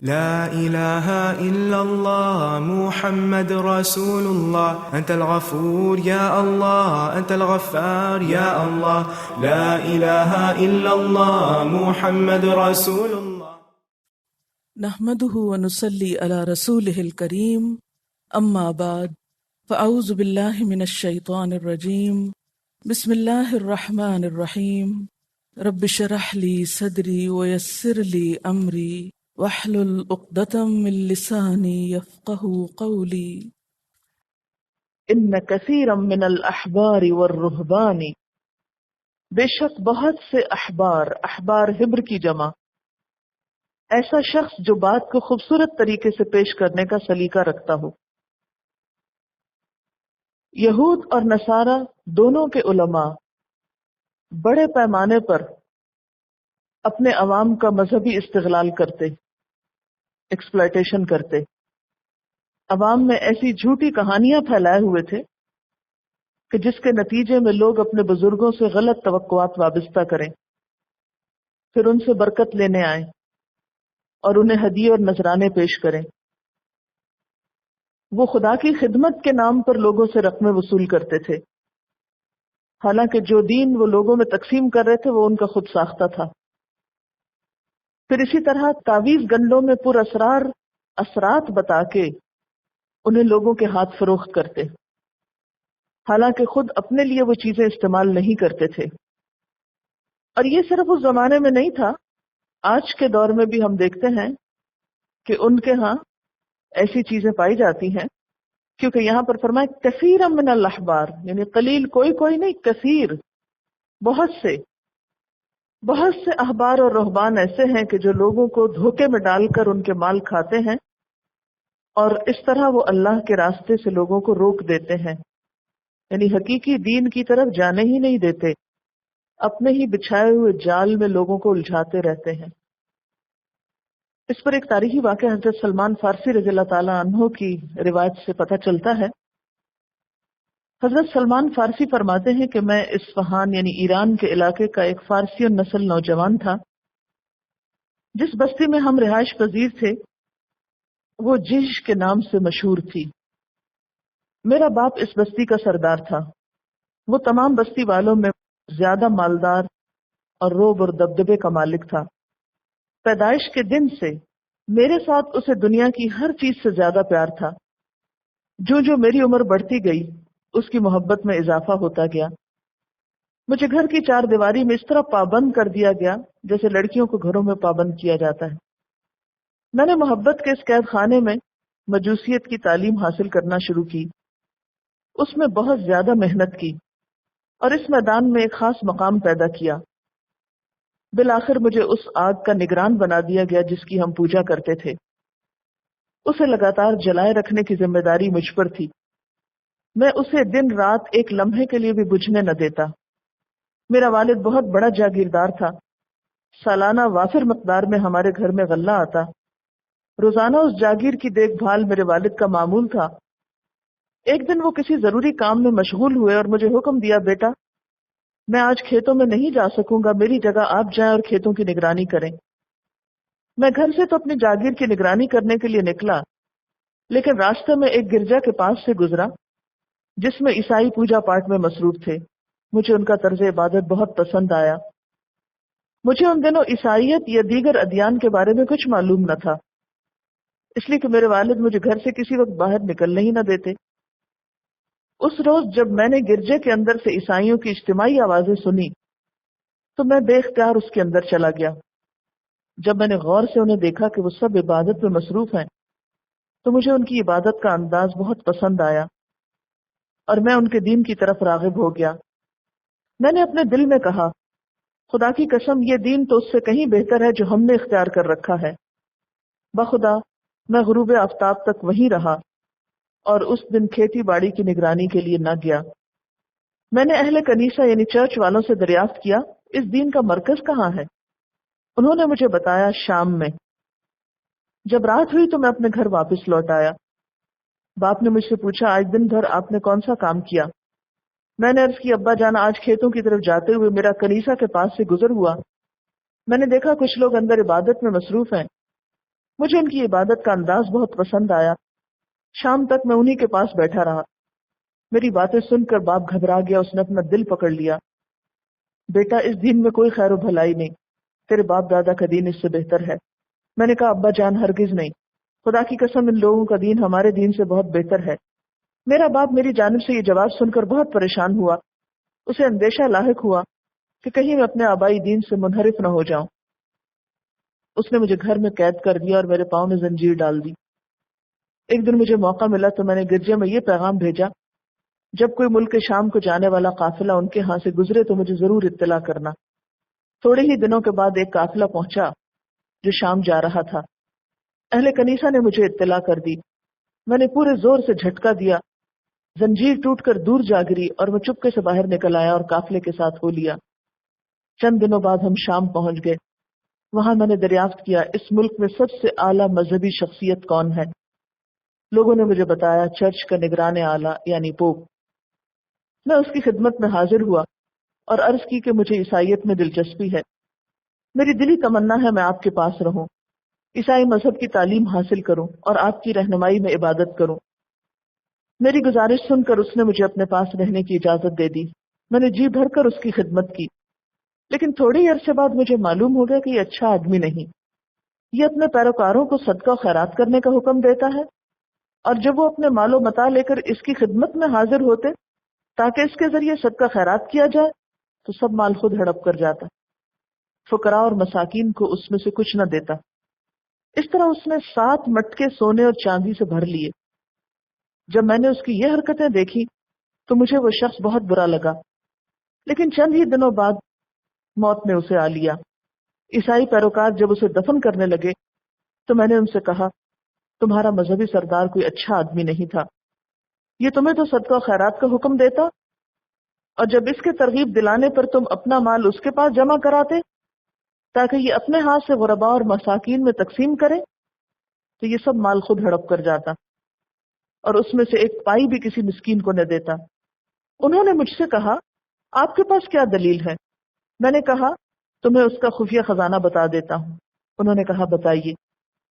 لا إله إلا الله محمد رسول الله أنت الغفور يا الله أنت الغفار يا الله لا إله إلا الله محمد رسول الله. نحمده ونصلي على رسوله الكريم أما بعد فأعوذ بالله من الشيطان الرجيم بسم الله الرحمن الرحيم رب اشرح لي صدري ويسر لي أمري واحلل عقدة من لساني يفقهوا قولي. ان کثیرا من الاحبار والرہبان، بے شک بہت سے احبار حبر کی جمع، ایسا شخص جو بات کو خوبصورت طریقے سے پیش کرنے کا سلیقہ رکھتا ہو۔ یہود اور نصارہ دونوں کے علماء بڑے پیمانے پر اپنے عوام کا مذہبی استغلال کرتے، ایکسپلائٹیشن کرتے، عوام میں ایسی جھوٹی کہانیاں پھیلائے ہوئے تھے کہ جس کے نتیجے میں لوگ اپنے بزرگوں سے غلط توقعات وابستہ کریں، پھر ان سے برکت لینے آئیں اور انہیں ہدیے اور نذرانے پیش کریں۔ وہ خدا کی خدمت کے نام پر لوگوں سے رقمیں وصول کرتے تھے، حالانکہ جو دین وہ لوگوں میں تقسیم کر رہے تھے وہ ان کا خود ساختہ تھا۔ پھر اسی طرح تعویذ گنڈوں میں پر اسرار اثرات بتا کے انہیں لوگوں کے ہاتھ فروخت کرتے، حالانکہ خود اپنے لیے وہ چیزیں استعمال نہیں کرتے تھے۔ اور یہ صرف اس زمانے میں نہیں تھا، آج کے دور میں بھی ہم دیکھتے ہیں کہ ان کے ہاں ایسی چیزیں پائی جاتی ہیں، کیونکہ یہاں پر فرمایا کثیر من الاحبار، یعنی قلیل کوئی نہیں، کثیر بہت سے احبار اور رہبان ایسے ہیں کہ جو لوگوں کو دھوکے میں ڈال کر ان کے مال کھاتے ہیں، اور اس طرح وہ اللہ کے راستے سے لوگوں کو روک دیتے ہیں، یعنی حقیقی دین کی طرف جانے ہی نہیں دیتے، اپنے ہی بچھائے ہوئے جال میں لوگوں کو الجھاتے رہتے ہیں۔ اس پر ایک تاریخی واقعہ حضرت سلمان فارسی رضی اللہ تعالیٰ عنہ کی روایت سے پتہ چلتا ہے۔ حضرت سلمان فارسی فرماتے ہیں کہ میں اصفہان یعنی ایران کے علاقے کا ایک فارسی النسل نوجوان تھا۔ جس بستی میں ہم رہائش پذیر تھے وہ جش کے نام سے مشہور تھی۔ میرا باپ اس بستی کا سردار تھا۔ وہ تمام بستی والوں میں زیادہ مالدار اور روب اور دبدبے کا مالک تھا۔ پیدائش کے دن سے میرے ساتھ اسے دنیا کی ہر چیز سے زیادہ پیار تھا۔ جو میری عمر بڑھتی گئی اس کی محبت میں اضافہ ہوتا گیا۔ مجھے گھر کی چار دیواری میں اس طرح پابند کر دیا گیا جیسے لڑکیوں کو گھروں میں پابند کیا جاتا ہے۔ میں نے محبت کے اس قید خانے میں مجوسیت کی تعلیم حاصل کرنا شروع کی، اس میں بہت زیادہ محنت کی اور اس میدان میں ایک خاص مقام پیدا کیا۔ بالآخر مجھے اس آگ کا نگران بنا دیا گیا جس کی ہم پوجا کرتے تھے۔ اسے لگاتار جلائے رکھنے کی ذمہ داری مجھ پر تھی۔ میں اسے دن رات ایک لمحے کے لیے بھی بجھنے نہ دیتا۔ میرا والد بہت بڑا جاگیردار تھا۔ سالانہ وافر مقدار میں ہمارے گھر میں غلہ آتا۔ روزانہ اس جاگیر کی دیکھ بھال میرے والد کا معمول تھا۔ ایک دن وہ کسی ضروری کام میں مشغول ہوئے اور مجھے حکم دیا، بیٹا میں آج کھیتوں میں نہیں جا سکوں گا، میری جگہ آپ جائیں اور کھیتوں کی نگرانی کریں۔ میں گھر سے تو اپنی جاگیر کی نگرانی کرنے کے لیے نکلا، لیکن راستے میں ایک گرجا کے پاس سے گزرا جس میں عیسائی پوجا پاٹ میں مصروف تھے۔ مجھے ان کا طرز عبادت بہت پسند آیا۔ مجھے ان دنوں عیسائیت یا دیگر ادیان کے بارے میں کچھ معلوم نہ تھا، اس لیے کہ میرے والد مجھے گھر سے کسی وقت باہر نکلنے ہی نہ دیتے۔ اس روز جب میں نے گرجے کے اندر سے عیسائیوں کی اجتماعی آوازیں سنی تو میں بے اختیار اس کے اندر چلا گیا۔ جب میں نے غور سے انہیں دیکھا کہ وہ سب عبادت میں مصروف ہیں تو مجھے ان کی عبادت کا انداز بہت پسند آیا اور میں ان کے دین کی طرف راغب ہو گیا۔ میں نے اپنے دل میں کہا، خدا کی قسم یہ دین تو اس سے کہیں بہتر ہے جو ہم نے اختیار کر رکھا ہے۔ بخدا میں غروب آفتاب تک وہیں رہا اور اس دن کھیتی باڑی کی نگرانی کے لیے نہ گیا۔ میں نے اہل کنیسہ یعنی چرچ والوں سے دریافت کیا، اس دین کا مرکز کہاں ہے؟ انہوں نے مجھے بتایا، شام میں۔ جب رات ہوئی تو میں اپنے گھر واپس لوٹ آیا۔ باپ نے مجھ سے پوچھا، آج دن بھر آپ نے کون سا کام کیا؟ میں نے عرض کی، ابا جان آج کھیتوں کی طرف جاتے ہوئے میرا کنیسہ کے پاس سے گزر ہوا، میں نے دیکھا کچھ لوگ اندر عبادت میں مصروف ہیں، مجھے ان کی عبادت کا انداز بہت پسند آیا. شام تک میں انہی کے پاس بیٹھا رہا. میری باتیں سن کر باپ گھبرا گیا. اس نے اپنا دل پکڑ لیا. بیٹا اس دین میں کوئی خیر و بھلائی نہیں، تیرے باپ دادا کا دین اس سے بہتر ہے. میں نے کہا ابا جان ہرگز نہیں، خدا کی قسم ان لوگوں کا دین ہمارے دین سے بہت بہتر ہے. میرا باپ میری جانب سے یہ جواب سن کر بہت پریشان ہوا. اسے اندیشہ لاحق ہوا کہ کہیں میں اپنے آبائی دین سے منحرف نہ ہو جاؤں. اس نے مجھے گھر میں قید کر دیا اور میرے پاؤں میں زنجیر ڈال دی. ایک دن مجھے موقع ملا تو میں نے گرجے میں یہ پیغام بھیجا، جب کوئی ملک شام کو جانے والا قافلہ ان کے ہاں سے گزرے تو مجھے ضرور اطلاع کرنا. تھوڑے ہی دنوں کے بعد ایک قافلہ پہنچا جو شام جا رہا تھا. اہل کنیسہ نے مجھے اطلاع کر دی. میں نے پورے زور سے جھٹکا دیا، زنجیر ٹوٹ کر دور جا گری اور میں چپکے سے باہر نکل آیا اور قافلے کے ساتھ ہو لیا. چند دنوں بعد ہم شام پہنچ گئے. وہاں میں نے دریافت کیا اس ملک میں سب سے اعلیٰ مذہبی شخصیت کون ہے. لوگوں نے مجھے بتایا چرچ کا نگران اعلیٰ یعنی پوپ. میں اس کی خدمت میں حاضر ہوا اور عرض کی کہ مجھے عیسائیت میں دلچسپی ہے. میری دلی تمنا ہے میں آپ کے پاس رہوں، عیسائی مذہب کی تعلیم حاصل کروں اور آپ کی رہنمائی میں عبادت کروں. میری گزارش سن کر اس نے مجھے اپنے پاس رہنے کی اجازت دے دی. میں نے جی بھر کر اس کی خدمت کی، لیکن تھوڑے ہی عرصے بعد مجھے معلوم ہو گیا کہ یہ اچھا آدمی نہیں. یہ اپنے پیروکاروں کو صدقہ و خیرات کرنے کا حکم دیتا ہے، اور جب وہ اپنے مال و متاع لے کر اس کی خدمت میں حاضر ہوتے تاکہ اس کے ذریعے صدقہ خیرات کیا جائے تو سب مال خود ہڑپ کر جاتا، فقراء اور مساکین کو اس میں سے کچھ نہ دیتا. اس طرح اس نے 7 مٹکے سونے اور چاندی سے بھر لیے. جب میں نے اس کی یہ حرکتیں دیکھی تو مجھے وہ شخص بہت برا لگا، لیکن چند ہی دنوں بعد موت نے اسے آ لیا. عیسائی پیروکار جب اسے دفن کرنے لگے تو میں نے ان سے کہا تمہارا مذہبی سردار کوئی اچھا آدمی نہیں تھا. یہ تمہیں تو صدقہ و خیرات کا حکم دیتا، اور جب اس کے ترغیب دلانے پر تم اپنا مال اس کے پاس جمع کراتے تاکہ یہ اپنے ہاتھ سے غرباء اور مساکین میں تقسیم کرے تو یہ سب مال خود ہڑپ کر جاتا اور اس میں سے ایک پائی بھی کسی مسکین کو نہ دیتا. انہوں نے مجھ سے کہا آپ کے پاس کیا دلیل ہے؟ میں نے کہا تمہیں اس کا خفیہ خزانہ بتا دیتا ہوں. انہوں نے کہا بتائیے.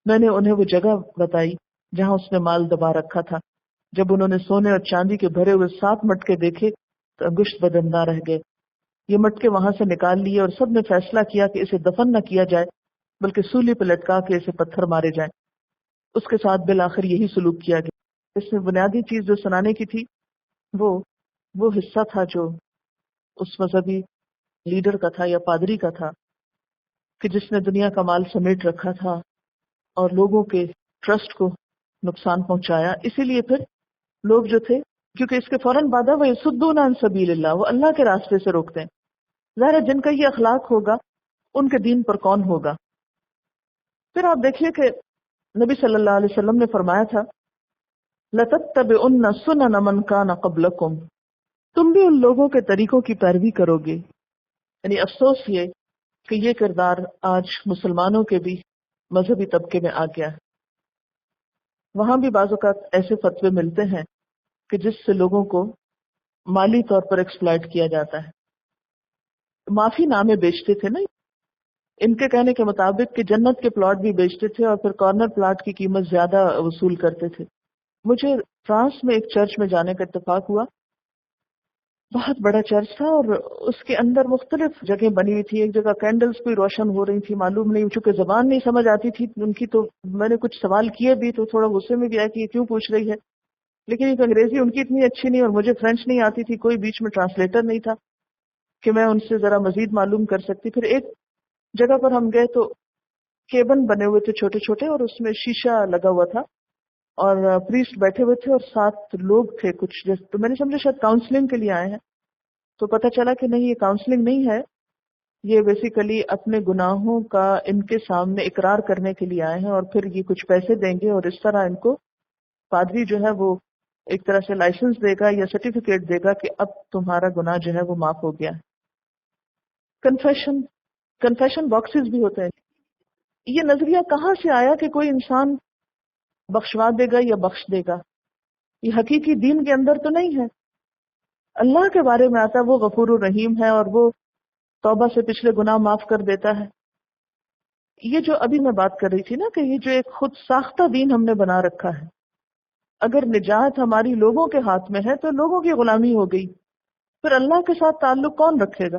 میں نے انہیں وہ جگہ بتائی جہاں اس نے مال دبا رکھا تھا. جب انہوں نے سونے اور چاندی کے بھرے ہوئے 7 مٹکے دیکھے تو انگشت بدن نہ رہ گئے. یہ مٹکے وہاں سے نکال لیے اور سب نے فیصلہ کیا کہ اسے دفن نہ کیا جائے بلکہ سولی پہ لٹکا کے اسے پتھر مارے جائیں. اس کے ساتھ بالآخر یہی سلوک کیا گیا. اس میں بنیادی چیز جو سنانے کی تھی وہ حصہ تھا جو اس مذہبی لیڈر کا تھا یا پادری کا تھا کہ جس نے دنیا کا مال سمیٹ رکھا تھا اور لوگوں کے ٹرسٹ کو نقصان پہنچایا. اسی لیے پھر لوگ جو تھے کیونکہ اس کے فوراً بعد وہ یصدون عن سبیل اللہ، وہ اللہ کے راستے سے روکتے ہیں. ظاہر ہے جن کا یہ اخلاق ہوگا ان کے دین پر کون ہوگا. پھر آپ دیکھیے کہ نبی صلی اللہ علیہ وسلم نے فرمایا تھا لَتَتَّبِعُنَّ سُنَنَ مَنْ كَانَ قَبْلَكُمْ، تم بھی ان لوگوں کے طریقوں کی پیروی کرو گے. یعنی افسوس یہ کہ یہ کردار آج مسلمانوں کے بھی مذہبی طبقے میں آ گیا ہے. وہاں بھی بعض اوقات ایسے فتوے ملتے ہیں کہ جس سے لوگوں کو مالی طور پر ایکسپلائٹ کیا جاتا ہے. معافی نامے بیچتے تھے نا ان کے کہنے کے مطابق کہ جنت کے پلاٹ بھی بیچتے تھے اور پھر کارنر پلاٹ کی قیمت زیادہ وصول کرتے تھے. مجھے فرانس میں ایک چرچ میں جانے کا اتفاق ہوا. بہت بڑا چرچ تھا اور اس کے اندر مختلف جگہ بنی ہوئی تھی. ایک جگہ کینڈلز بھی روشن ہو رہی تھی. معلوم نہیں چونکہ زبان نہیں سمجھ آتی تھی ان کی تو میں نے کچھ سوال کیے بھی تو تھوڑا غصے میں بھی آیا کہ یہ کیوں پوچھ رہی ہے. لیکن ایک انگریزی ان کی اتنی اچھی نہیں اور مجھے فرینچ نہیں آتی تھی. کوئی بیچ میں ٹرانسلیٹر نہیں تھا کہ میں ان سے ذرا مزید معلوم کر سکتی. پھر ایک جگہ پر ہم گئے تو کیبن بنے ہوئے تھے چھوٹے چھوٹے اور اس میں شیشہ لگا ہوا تھا اور پریسٹ بیٹھے ہوئے تھے اور 7 لوگ تھے کچھ جیسے. تو میں نے سمجھا شاید کاؤنسلنگ کے لیے آئے ہیں. تو پتہ چلا کہ نہیں یہ کاؤنسلنگ نہیں ہے، یہ بیسیکلی اپنے گناہوں کا ان کے سامنے اقرار کرنے کے لیے آئے ہیں اور پھر یہ کچھ پیسے دیں گے اور اس طرح ان کو پادری جو ہے وہ ایک طرح سے لائسنس دے گا یا سرٹیفکیٹ دے گا کہ اب تمہارا گناہ جو ہے وہ معاف ہو گیا. کنفیشن باکسز بھی ہوتے ہیں. یہ نظریہ کہاں سے آیا کہ کوئی انسان بخشوا دے گا یا بخش دے گا؟ یہ حقیقی دین کے اندر تو نہیں ہے. اللہ کے بارے میں آتا ہے وہ غفور الرحیم ہے اور وہ توبہ سے پچھلے گناہ معاف کر دیتا ہے. یہ جو ابھی میں بات کر رہی تھی نا کہ یہ جو ایک خود ساختہ دین ہم نے بنا رکھا ہے، اگر نجات ہماری لوگوں کے ہاتھ میں ہے تو لوگوں کی غلامی ہو گئی، پھر اللہ کے ساتھ تعلق کون رکھے گا؟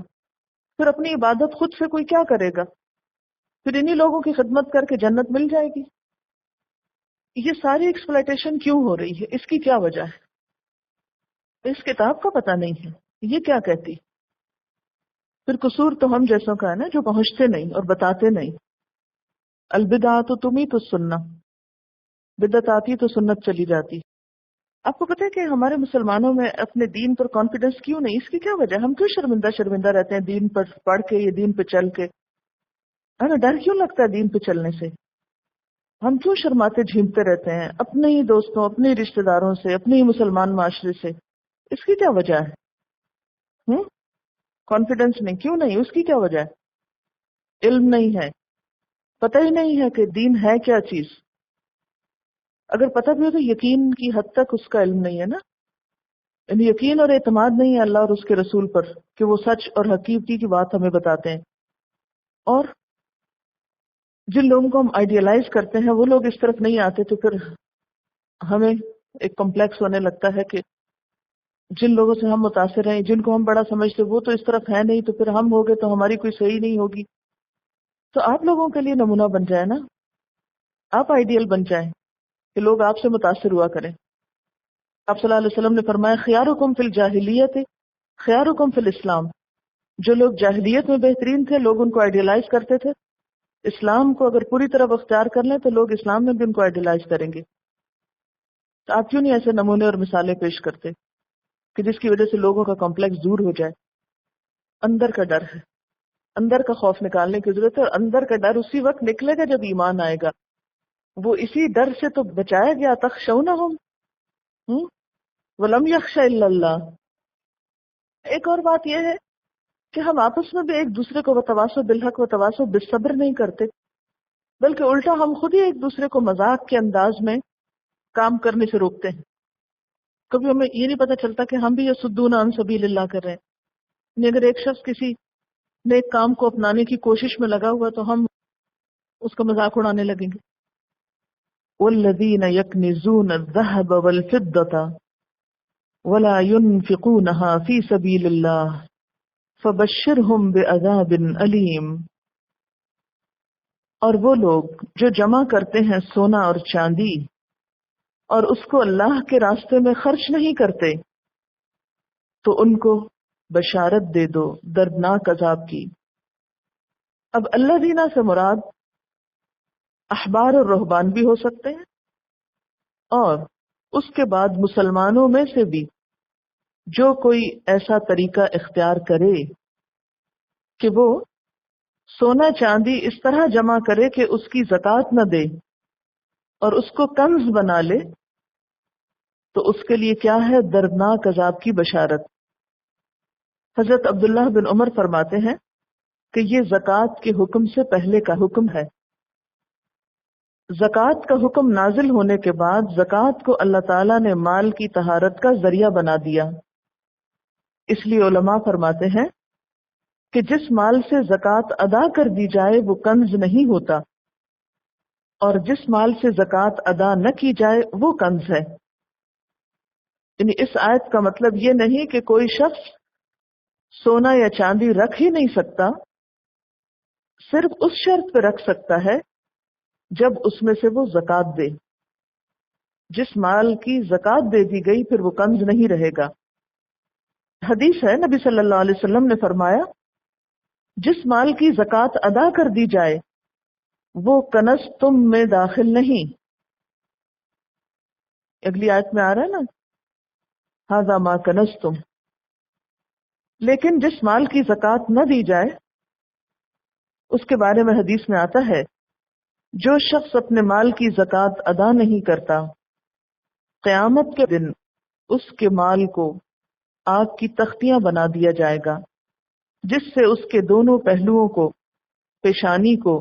پھر اپنی عبادت خود سے کوئی کیا کرے گا؟ پھر انہی لوگوں کی خدمت کر کے جنت مل جائے گی۔ یہ ساری ایکسپلائٹیشن کیوں ہو رہی ہے؟ اس کی کیا وجہ ہے؟ اس کتاب کا پتہ نہیں ہے یہ کیا کہتی۔ پھر قصور تو ہم جیسوں کا ہے نا جو پہنچتے نہیں اور بتاتے نہیں۔ البدعۃ تمیت السنہ، بدعت آتی تو سنت چلی جاتی۔ آپ کو پتہ ہے کہ ہمارے مسلمانوں میں اپنے دین پر کانفیڈنس کیوں نہیں؟ اس کی کیا وجہ ہے؟ ہم کیوں شرمندہ رہتے ہیں دین پر پڑھ کے، یہ دین پہ چل کے؟ ہمیں ڈر کیوں لگتا ہے دین پہ چلنے سے؟ ہم کیوں شرماتے جھیمتے رہتے ہیں اپنے ہی دوستوں، اپنے ہی رشتہ داروں سے، اپنے ہی مسلمان معاشرے سے؟ اس کی کیا وجہ ہے؟ کانفیڈنس نہیں، کیوں نہیں؟ اس کی کیا وجہ ہے؟ علم نہیں ہے، پتہ ہی نہیں ہے کہ دین ہے کیا چیز۔ اگر پتہ بھی ہو تو یقین کی حد تک اس کا علم نہیں ہے نا، یعنی یقین اور اعتماد نہیں ہے اللہ اور اس کے رسول پر کہ وہ سچ اور حقیقی کی بات ہمیں بتاتے ہیں۔ اور جن لوگوں کو ہم آئیڈیلائز کرتے ہیں وہ لوگ اس طرف نہیں آتے تو پھر ہمیں ایک کمپلیکس ہونے لگتا ہے کہ جن لوگوں سے ہم متاثر ہیں، جن کو ہم بڑا سمجھتے وہ تو اس طرف ہے نہیں، تو پھر ہم ہو گئے تو ہماری کوئی صحیح نہیں ہوگی۔ تو آپ لوگوں کے لیے نمونہ بن جائے نا، آپ آئیڈیل بن جائیں کہ لوگ آپ سے متاثر ہوا کریں۔ آپ صلی اللہ علیہ وسلم نے فرمایا خیارکم فی الجاہلیت خیارکم فی الاسلام، جو لوگ جاہلیت میں بہترین تھے لوگ ان کو آئیڈیلائز کرتے تھے، اسلام کو اگر پوری طرح اختیار کر لیں تو لوگ اسلام میں بھی ان کو آئیڈیلائز کریں گے۔ تو آپ کیوں نہیں ایسے نمونے اور مثالیں پیش کرتے کہ جس کی وجہ سے لوگوں کا کمپلیکس دور ہو جائے؟ اندر کا ڈر ہے، اندر کا خوف نکالنے کی ضرورت ہے، اور اندر کا ڈر اسی وقت نکلے گا جب ایمان آئے گا۔ وہ اسی ڈر سے تو بچایا گیا، تخشونہم وَلَمْ يَخْشَ إِلَّا اللَّهُ۔ ایک اور بات یہ ہے کہ ہم آپس میں بھی ایک دوسرے کو وتواصوا بالحق وتواصوا بالصبر نہیں کرتے، بلکہ الٹا ہم خود ہی ایک دوسرے کو مذاق کے انداز میں کام کرنے سے روکتے ہیں۔ کبھی ہمیں یہ نہیں پتہ چلتا کہ ہم بھی یصدون عن سبیل اللہ کر رہے ہیں۔ یعنی اگر ایک شخص کسی نیک کام کو اپنانے کی کوشش میں لگا ہوا تو ہم اس کا مذاق اڑانے لگیں گے۔ وَالَّذِينَ يَكْنِزُونَ الذَّهَبَ وَالْفِضَّةَ وَلَا يُنْفِقُونَهَا فِي سَبِيلِ اللَّهِ فَبَشِّرْهُمْ بِعَذَابٍ أَلِيمٍ۔ اور وہ لوگ جو جمع کرتے ہیں سونا اور چاندی اور اس کو اللہ کے راستے میں خرچ نہیں کرتے تو ان کو بشارت دے دو دردناک عذاب کی۔ اب الذین سے مراد احبار اور رہبان بھی ہو سکتے ہیں، اور اس کے بعد مسلمانوں میں سے بھی جو کوئی ایسا طریقہ اختیار کرے کہ وہ سونا چاندی اس طرح جمع کرے کہ اس کی زکوٰۃ نہ دے اور اس کو کنز بنا لے، تو اس کے لیے کیا ہے؟ دردناک عذاب کی بشارت۔ حضرت عبداللہ بن عمر فرماتے ہیں کہ یہ زکوٰۃ کے حکم سے پہلے کا حکم ہے۔ زکوٰۃ کا حکم نازل ہونے کے بعد زکوٰۃ کو اللہ تعالیٰ نے مال کی طہارت کا ذریعہ بنا دیا۔ اس لیے علماء فرماتے ہیں کہ جس مال سے زکوٰۃ ادا کر دی جائے وہ کنز نہیں ہوتا، اور جس مال سے زکوٰۃ ادا نہ کی جائے وہ کنز ہے۔ یعنی اس آیت کا مطلب یہ نہیں کہ کوئی شخص سونا یا چاندی رکھ ہی نہیں سکتا، صرف اس شرط پہ رکھ سکتا ہے جب اس میں سے وہ زکوٰۃ دے۔ جس مال کی زکوٰۃ دے دی گئی پھر وہ کنز نہیں رہے گا۔ حدیث ہے نبی صلی اللہ علیہ وسلم نے فرمایا جس مال کی زکوٰۃ ادا کر دی جائے وہ کنز تم میں داخل نہیں۔ اگلی آیت میں آ رہا ہے نا ھذا ما کنزتم۔ لیکن جس مال کی زکوٰۃ نہ دی جائے اس کے بارے میں حدیث میں آتا ہے جو شخص اپنے مال کی زکوٰۃ ادا نہیں کرتا قیامت کے دن اس کے مال کو آگ کی تختیاں بنا دیا جائے گا، جس سے اس کے دونوں پہلوؤں کو، پیشانی کو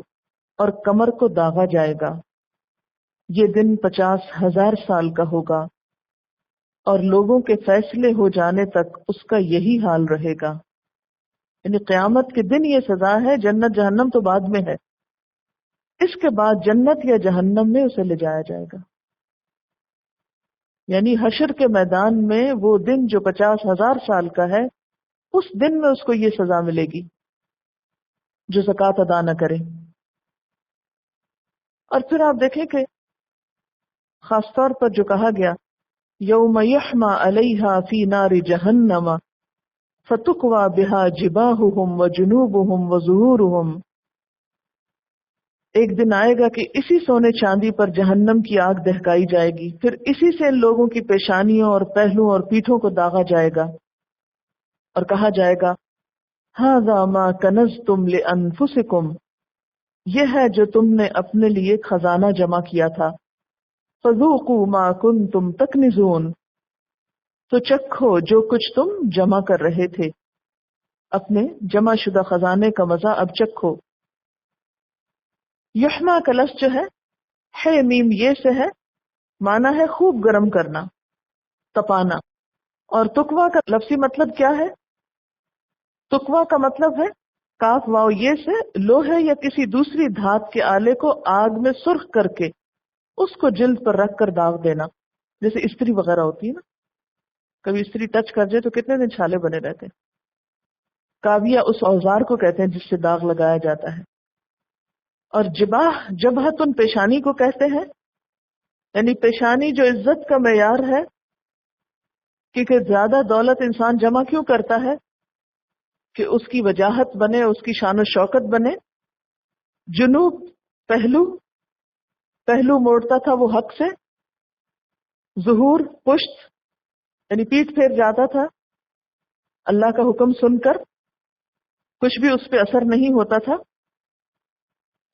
اور کمر کو داغا جائے گا۔ یہ دن 50,000 سال کا ہوگا اور لوگوں کے فیصلے ہو جانے تک اس کا یہی حال رہے گا۔ یعنی قیامت کے دن یہ سزا ہے، جنت جہنم تو بعد میں ہے۔ اس کے بعد جنت یا جہنم میں اسے لے جایا جائے گا. یعنی حشر کے میدان میں وہ دن جو 50,000 سال کا ہے، اس دن میں اس کو یہ سزا ملے گی جو زکوٰۃ ادا نہ کرے. اور پھر آپ دیکھیں کہ خاص طور پر جو کہا گیا یوم یحما علیہا فی نار جہنم فتکوی بہا جباہہم وجنوبہم وظہورہم، ایک دن آئے گا کہ اسی سونے چاندی پر جہنم کی آگ دہکائی جائے گی، پھر اسی سے ان لوگوں کی پیشانیوں اور پہلوؤں اور پیٹھوں کو داغا جائے گا اور کہا جائے گا ھذا ما کنزتم لانفسکم، یہ ہے جو تم نے اپنے لیے خزانہ جمع کیا تھا. فذوقوا ما کنتم تکنزون، تو چکھو جو کچھ تم جمع کر رہے تھے، اپنے جمع شدہ خزانے کا مزہ اب چکھو. یحما کا لفظ جو ہے میم یہ سے ہے، معنی ہے خوب گرم کرنا، تپانا. اور تکوا کا لفظی مطلب کیا ہے؟ تکوا کا مطلب ہے کاف واو یہ سے لوہے یا کسی دوسری دھات کے آلے کو آگ میں سرخ کر کے اس کو جلد پر رکھ کر داغ دینا، جیسے استری وغیرہ ہوتی ہے نا، کبھی استری ٹچ کر جائے تو کتنے دن چھالے بنے رہتے ہیں. کاویہ اس اوزار کو کہتے ہیں جس سے داغ لگایا جاتا ہے. اور جبہتن پیشانی کو کہتے ہیں، یعنی پیشانی جو عزت کا معیار ہے، کیونکہ زیادہ دولت انسان جمع کیوں کرتا ہے کہ اس کی وجاہت بنے، اس کی شان و شوکت بنے. جنوب پہلو موڑتا تھا وہ حق سے. ظہور پشت یعنی پیٹھ پھیر جاتا تھا اللہ کا حکم سن کر، کچھ بھی اس پہ اثر نہیں ہوتا تھا.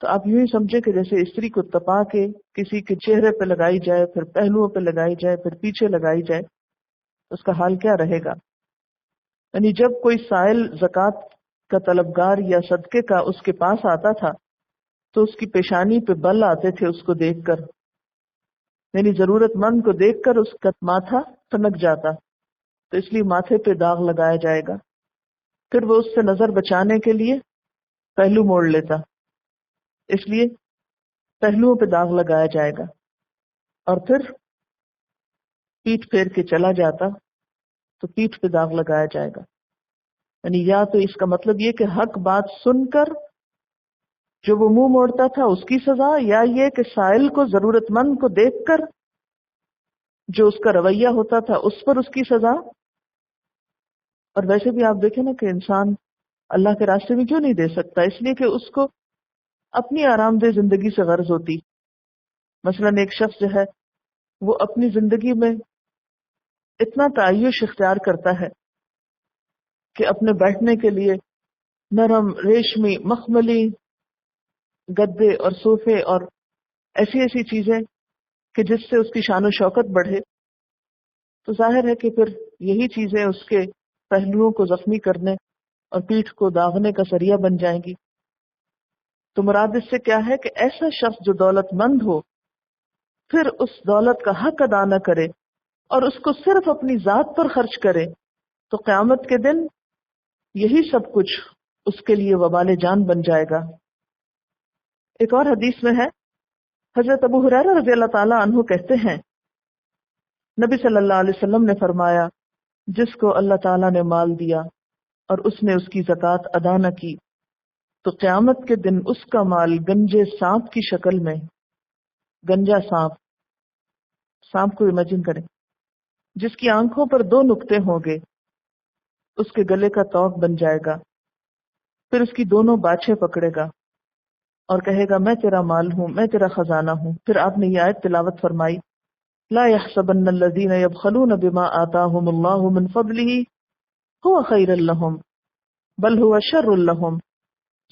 تو آپ یوں ہی سمجھے کہ جیسے استری کو تپا کے کسی کے چہرے پہ لگائی جائے، پھر پہلوؤں پہ لگائی جائے، پھر پیچھے لگائی جائے، اس کا حال کیا رہے گا. یعنی جب کوئی سائل زکوٰۃ کا طلبگار یا صدقے کا اس کے پاس آتا تھا تو اس کی پیشانی پہ بل آتے تھے اس کو دیکھ کر، یعنی ضرورت مند کو دیکھ کر اس کا ماتھا سنک جاتا، تو اس لیے ماتھے پہ داغ لگایا جائے گا. پھر وہ اس سے نظر بچانے کے لیے پہلو موڑ لیتا، اس لیے پہلوؤں پہ داغ لگایا جائے گا. اور پھر پیٹھ پھیر کے چلا جاتا تو پیٹھ پہ داغ لگایا جائے گا. یعنی یا تو اس کا مطلب یہ کہ حق بات سن کر جو وہ منہ موڑتا تھا اس کی سزا، یا یہ کہ سائل کو ضرورت مند کو دیکھ کر جو اس کا رویہ ہوتا تھا اس پر اس کی سزا. اور ویسے بھی آپ دیکھیں نا کہ انسان اللہ کے راستے میں کیوں نہیں دے سکتا؟ اس لیے کہ اس کو اپنی آرام دہ زندگی سے غرض ہوتی. مثلا ایک شخص جو ہے وہ اپنی زندگی میں اتنا تعیش اختیار کرتا ہے کہ اپنے بیٹھنے کے لیے نرم ریشمی مخملی گدے اور صوفے اور ایسی چیزیں کہ جس سے اس کی شان و شوکت بڑھے، تو ظاہر ہے کہ پھر یہی چیزیں اس کے پہلوؤں کو زخمی کرنے اور پیٹھ کو داغنے کا ذریعہ بن جائیں گی. تو مراد اس سے کیا ہے کہ ایسا شخص جو دولت مند ہو پھر اس دولت کا حق ادا نہ کرے اور اس کو صرف اپنی ذات پر خرچ کرے، تو قیامت کے دن یہی سب کچھ اس کے لیے وبال جان بن جائے گا. ایک اور حدیث میں ہے، حضرت ابو ہریرہ رضی اللہ تعالی عنہ کہتے ہیں نبی صلی اللہ علیہ وسلم نے فرمایا، جس کو اللہ تعالیٰ نے مال دیا اور اس نے اس کی زکوٰۃ ادا نہ کی تو قیامت کے دن اس کا مال گنجے سانپ کی شکل میں، گنجا سانپ کو امیجن کریں جس کی آنکھوں پر 2 نقطے ہوں گے، اس کے گلے کا توق بن جائے گا. پھر اس کی دونوں باچھیں پکڑے گا اور کہے گا میں تیرا مال ہوں، میں تیرا خزانہ ہوں. پھر آپ نے یہ آیت تلاوت فرمائی، لا يحسبن الذين يبخلون بما آتاهم الله من فضله هو خيرا لهم بل هو شر لهم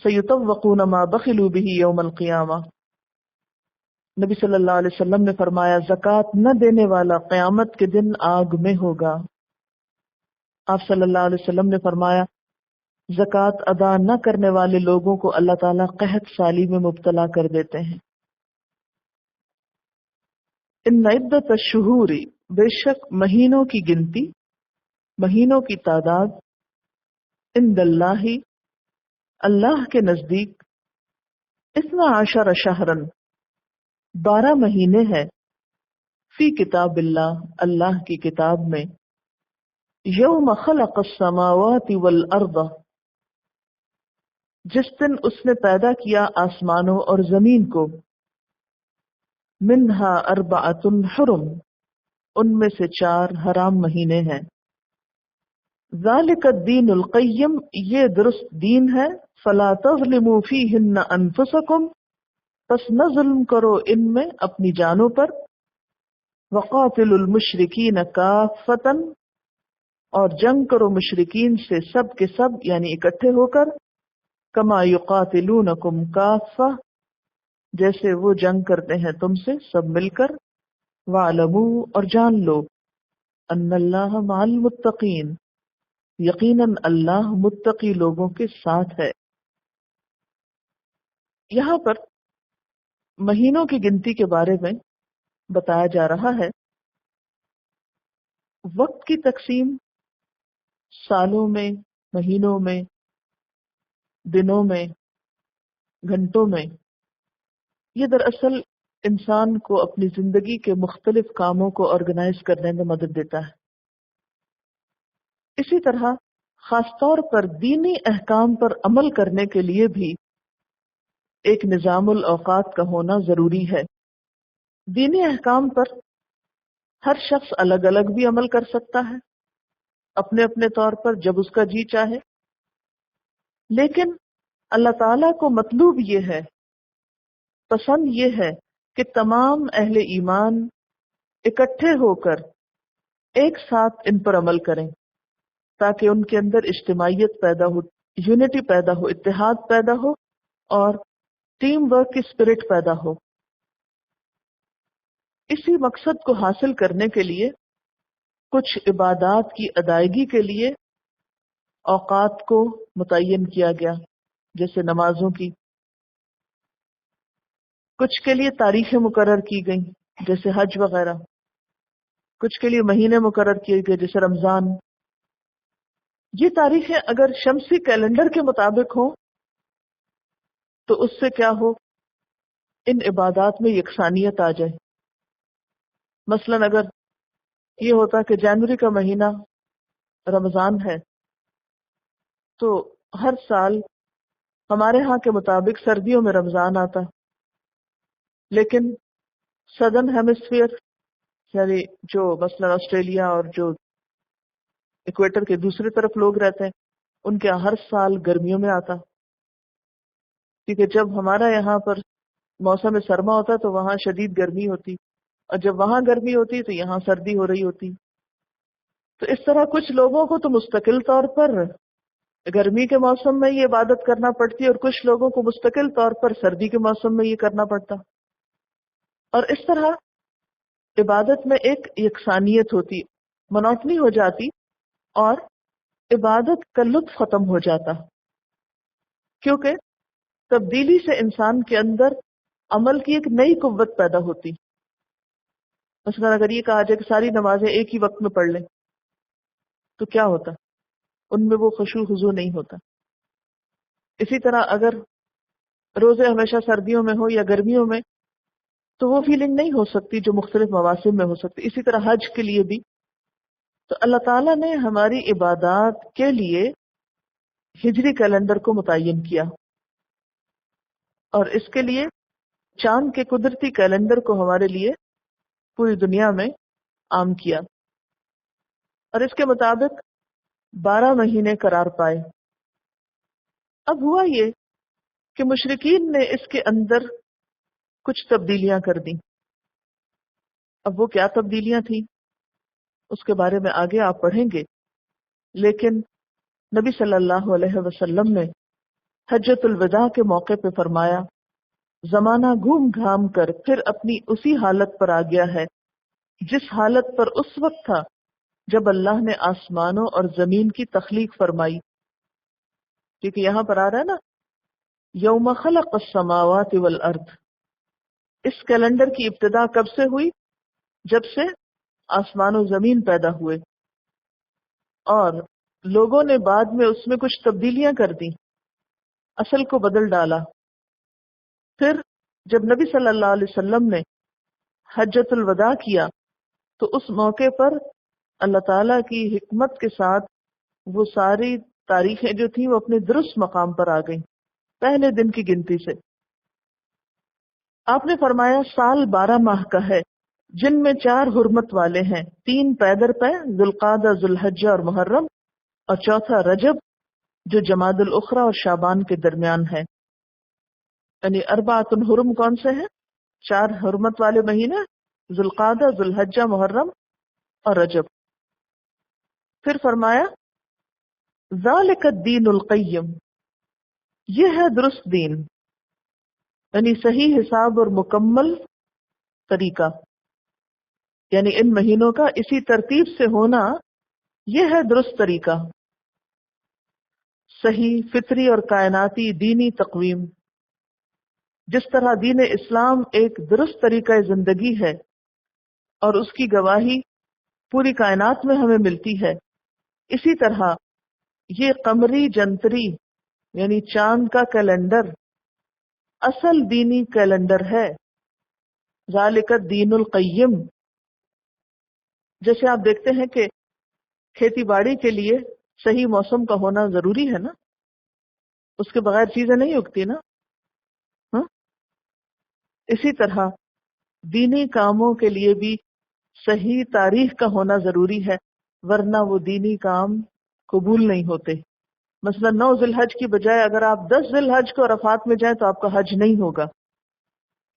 سيطوقون ما بخلوا به يوم القيامة. نبی صلی اللہ علیہ وسلم نے فرمایا، زکوٰۃ نہ دینے والا قیامت کے دن آگ میں ہوگا. آپ صلی اللہ علیہ وسلم نے فرمایا، زکوٰۃ ادا نہ کرنے والے لوگوں کو اللہ تعالیٰ قحط سالی میں مبتلا کر دیتے ہیں. ان عدت الشہور، بے شک مہینوں کی گنتی، مہینوں کی تعداد، عند اللہ، اللہ کے نزدیک، 12 شہرن 12 مہینے ہیں فی کتاب اللہ اللہ کی کتاب میں یوم خلق السماوات والارض جس دن اس نے پیدا کیا آسمانوں اور زمین کو منہا اربعۃ حرم ان میں سے 4 حرام مہینے ہیں ذالک الدین القیم یہ درست دین ہے فلا تظلموا فیہن انفسکم پس نہ ظلم کرو ان میں اپنی جانوں پر وقاتلوا المشرکین کافۃ اور جنگ کرو مشرکین سے سب کے سب یعنی اکٹھے ہو کر کما یقاتلونکم کافہ جیسے وہ جنگ کرتے ہیں تم سے سب مل کر وَاعْلَمُوا اور جان لو ان اللہ مع المتقین یقیناً اللہ متقی لوگوں کے ساتھ ہے۔ یہاں پر مہینوں کی گنتی کے بارے میں بتایا جا رہا ہے۔ وقت کی تقسیم سالوں میں، مہینوں میں، دنوں میں، گھنٹوں میں، یہ دراصل انسان کو اپنی زندگی کے مختلف کاموں کو آرگنائز کرنے میں مدد دیتا ہے۔ اسی طرح خاص طور پر دینی احکام پر عمل کرنے کے لیے بھی ایک نظام الاوقات کا ہونا ضروری ہے۔ دینی احکام پر ہر شخص الگ الگ بھی عمل کر سکتا ہے اپنے اپنے طور پر جب اس کا جی چاہے، لیکن اللہ تعالیٰ کو مطلوب یہ ہے، پسند یہ ہے کہ تمام اہل ایمان اکٹھے ہو کر ایک ساتھ ان پر عمل کریں تاکہ ان کے اندر اجتماعیت پیدا ہو، یونٹی پیدا ہو، اتحاد پیدا ہو اور ٹیم ورک کی اسپرٹ پیدا ہو۔ اسی مقصد کو حاصل کرنے کے لیے کچھ عبادات کی ادائیگی کے لیے اوقات کو متعین کیا گیا، جیسے نمازوں کی، کچھ کے لیے تاریخیں مقرر کی گئیں جیسے حج وغیرہ، کچھ کے لیے مہینے مقرر کیے گئے جیسے رمضان۔ یہ تاریخیں اگر شمسی کیلنڈر کے مطابق ہوں تو اس سے کیا ہو، ان عبادات میں یکسانیت آ جائے۔ مثلا اگر یہ ہوتا کہ جنوری کا مہینہ رمضان ہے تو ہر سال ہمارے ہاں کے مطابق سردیوں میں رمضان آتا، لیکن سدرن ہیمسفیئر یعنی جو مثلا آسٹریلیا اور جو ایکویٹر کے دوسری طرف لوگ رہتے ہیں ان کے ہر سال گرمیوں میں آتا، کیونکہ جب ہمارا یہاں پر موسم سرما ہوتا تو وہاں شدید گرمی ہوتی، اور جب وہاں گرمی ہوتی تو یہاں سردی ہو رہی ہوتی۔ تو اس طرح کچھ لوگوں کو تو مستقل طور پر گرمی کے موسم میں یہ عبادت کرنا پڑتی اور کچھ لوگوں کو مستقل طور پر سردی کے موسم میں یہ کرنا پڑتا، اور اس طرح عبادت میں ایک یکسانیت ہوتی، منوٹنی ہو جاتی اور عبادت کا لطف ختم ہو جاتا، کیونکہ تبدیلی سے انسان کے اندر عمل کی ایک نئی قوت پیدا ہوتی۔ مثلا اگر یہ کہا جائے کہ ساری نمازیں ایک ہی وقت میں پڑھ لیں تو کیا ہوتا، ان میں وہ خشوع خضوع نہیں ہوتا۔ اسی طرح اگر روزے ہمیشہ سردیوں میں ہو یا گرمیوں میں تو وہ فیلنگ نہیں ہو سکتی جو مختلف مواسم میں ہو سکتی۔ اسی طرح حج کے لیے بھی تو اللہ تعالیٰ نے ہماری عبادات کے لیے ہجری کیلنڈر کو متعین کیا، اور اس کے لیے چاند کے قدرتی کیلنڈر کو ہمارے لیے پوری دنیا میں عام کیا، اور اس کے مطابق 12 مہینے قرار پائے۔ اب ہوا یہ کہ مشرکین نے اس کے اندر کچھ تبدیلیاں کر دیں۔ اب وہ کیا تبدیلیاں تھیں اس کے بارے میں آگے آپ پڑھیں گے، لیکن نبی صلی اللہ علیہ وسلم نے حجۃ الوداع کے موقع پہ فرمایا، زمانہ گھوم گھام کر پھر اپنی اسی حالت پر آ گیا ہے جس حالت پر اس وقت تھا جب اللہ نے آسمانوں اور زمین کی تخلیق فرمائی۔ کیونکہ یہاں پر آ رہا ہے نا یوم خلق السماوات والارض، اس کیلنڈر کی ابتدا کب سے ہوئی؟ جب سے آسمان و زمین پیدا ہوئے، اور لوگوں نے بعد میں اس میں کچھ تبدیلیاں کر دی، اصل کو بدل ڈالا، پھر جب نبی صلی اللہ علیہ وسلم نے حجۃ الوداع کیا تو اس موقع پر اللہ تعالیٰ کی حکمت کے ساتھ وہ ساری تاریخیں جو تھیں وہ اپنے درست مقام پر آ گئیں پہلے دن کی گنتی سے. آپ نے فرمایا سال 12 ماہ کا ہے جن میں 4 حرمت والے ہیں، 3 پیدر پہ ذوالقعدہ، ذوالحجہ اور محرم، اور چوتھا رجب جو جمادی الاخری اور شعبان کے درمیان ہے. یعنی 4 حرم کون سے ہیں؟ 4 حرمت والے مہینے، ذوالقعدہ، ذوالحجہ، محرم اور رجب. پھر فرمایا ذالک الدین القیم، یہ ہے درست دین، یعنی صحیح حساب اور مکمل طریقہ، یعنی ان مہینوں کا اسی ترتیب سے ہونا یہ ہے درست طریقہ، صحیح فطری اور کائناتی دینی تقویم. جس طرح دین اسلام ایک درست طریقہ زندگی ہے اور اس کی گواہی پوری کائنات میں ہمیں ملتی ہے، اسی طرح یہ قمری جنتری یعنی چاند کا کیلنڈر اصل دینی کیلنڈر ہے. ذالک الدین القیم. جیسے آپ دیکھتے ہیں کہ کھیتی باڑی کے لیے صحیح موسم کا ہونا ضروری ہے نا، اس کے بغیر چیزیں نہیں اگتی نا. اسی طرح دینی کاموں کے لیے بھی صحیح تاریخ کا ہونا ضروری ہے، ورنہ وہ دینی کام قبول نہیں ہوتے. مثلا 9 ذی الحج کی بجائے اگر آپ 10 ذی الحج کو عرفات میں جائیں تو آپ کا حج نہیں ہوگا.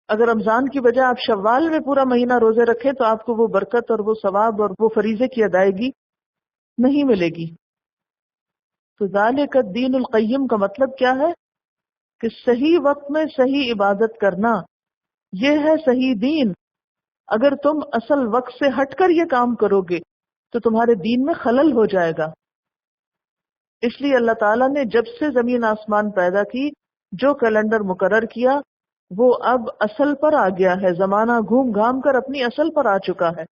اگر رمضان کی بجائے آپ شوال میں پورا مہینہ روزے رکھیں تو آپ کو وہ برکت اور وہ ثواب اور وہ فریضے کی ادائیگی نہیں ملے گی. تو ذالک الدین القیم کا مطلب کیا ہے کہ صحیح وقت میں صحیح عبادت کرنا، یہ ہے صحیح دین. اگر تم اصل وقت سے ہٹ کر یہ کام کرو گے تو تمہارے دین میں خلل ہو جائے گا. اس لیے اللہ تعالیٰ نے جب سے زمین آسمان پیدا کی جو کیلنڈر مقرر کیا وہ اب اصل پر آ گیا ہے، زمانہ گھوم گھام کر اپنی اصل پر آ چکا ہے.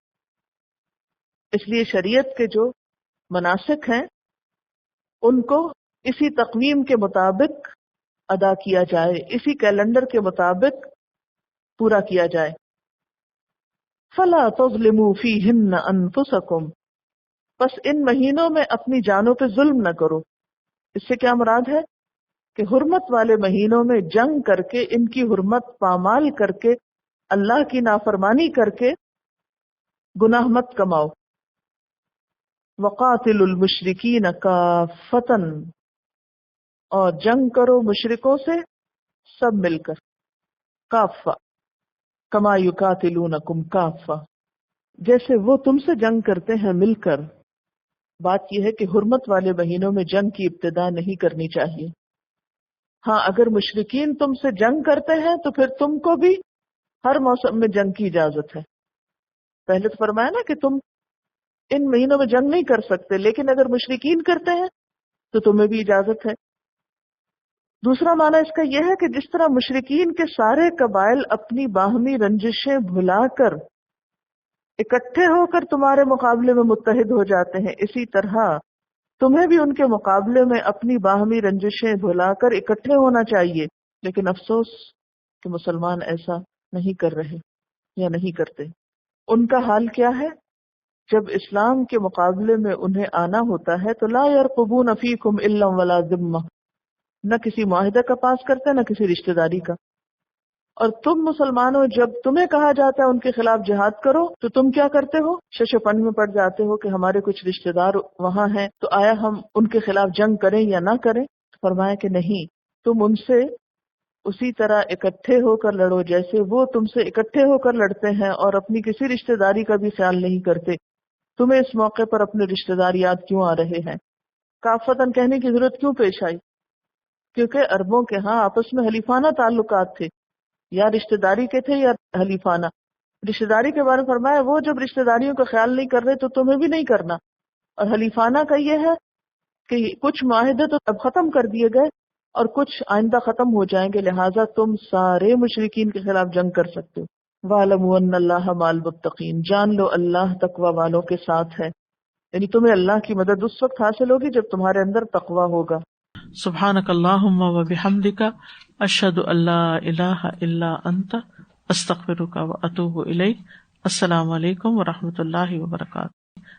اس لیے شریعت کے جو مناسک ہیں ان کو اسی تقویم کے مطابق ادا کیا جائے، اسی کیلنڈر کے مطابق پورا کیا جائے. فَلَا تَظْلِمُوا فِيهِنَّ أَنفُسَكُمْ، بس ان مہینوں میں اپنی جانوں پہ ظلم نہ کرو. اس سے کیا مراد ہے کہ حرمت والے مہینوں میں جنگ کر کے، ان کی حرمت پامال کر کے، اللہ کی نافرمانی کر کے گناہ مت کماؤ. وَقَاتِلُوا الْمُشْرِكِينَ كَافَّةً، اور جنگ کرو مشرکوں سے سب مل کر. کافہ کما یقاتلونکم کافہ، جیسے وہ تم سے جنگ کرتے ہیں مل کر. بات یہ ہے کہ حرمت والے مہینوں میں جنگ کی ابتدا نہیں کرنی چاہیے. ہاں اگر مشرکین تم سے جنگ کرتے ہیں تو پھر تم کو بھی ہر موسم میں جنگ کی اجازت ہے. پہلے تو فرمایا نا کہ تم ان مہینوں میں جنگ نہیں کر سکتے، لیکن اگر مشرکین کرتے ہیں تو تمہیں بھی اجازت ہے. دوسرا معنی اس کا یہ ہے کہ جس طرح مشرکین کے سارے قبائل اپنی باہمی رنجشیں بھلا کر اکٹھے ہو کر تمہارے مقابلے میں متحد ہو جاتے ہیں، اسی طرح تمہیں بھی ان کے مقابلے میں اپنی باہمی رنجشیں بھلا کر اکٹھے ہونا چاہیے. لیکن افسوس کہ مسلمان ایسا نہیں کر رہے یا نہیں کرتے. ان کا حال کیا ہے؟ جب اسلام کے مقابلے میں انہیں آنا ہوتا ہے تو لا یرقبون فیکم الا ولا ذمہ، نہ کسی معاہدہ کا پاس کرتے نہ کسی رشتہ داری کا. اور تم مسلمانوں جب تمہیں کہا جاتا ہے ان کے خلاف جہاد کرو تو تم کیا کرتے ہو؟ ششپن میں پڑ جاتے ہو کہ ہمارے کچھ رشتہ دار وہاں ہیں تو آیا ہم ان کے خلاف جنگ کریں یا نہ کریں؟ فرمایا کہ نہیں، تم ان سے اسی طرح اکٹھے ہو کر لڑو جیسے وہ تم سے اکٹھے ہو کر لڑتے ہیں، اور اپنی کسی رشتہ داری کا بھی خیال نہیں کرتے. تمہیں اس موقع پر اپنے رشتہ دار یاد کیوں آ رہے ہیں؟ کافتاً کہنے کی ضرورت کیوں پیش آئی؟ کیونکہ عربوں کے ہاں آپس میں حلیفانہ تعلقات تھے، یا رشتہ داری کے تھے یا حلیفانہ. رشتہ داری کے بارے میں فرمایا وہ جب رشتہ داریوں کا خیال نہیں کر رہے تو تمہیں بھی نہیں کرنا. اور حلیفانہ کا یہ ہے کہ کچھ معاہدے تو اب ختم کر دیے گئے اور کچھ آئندہ ختم ہو جائیں گے، لہٰذا تم سارے مشرکین کے خلاف جنگ کر سکتے ہو. وَاعْلَمُوا أَنَّ اللَّهَ مَعَ الْمُتَّقِينَ، جان لو اللہ تقوی والوں کے ساتھ ہے. یعنی تمہیں اللہ کی مدد اس وقت حاصل ہوگی جب تمہارے اندر تقوی ہوگا. سبحانک اللہم و بحمدک، اشہد ان لا الہ الا انت استغفرک و اتوب الیک۔ السلام علیکم و رحمۃ اللہ وبرکاتہ۔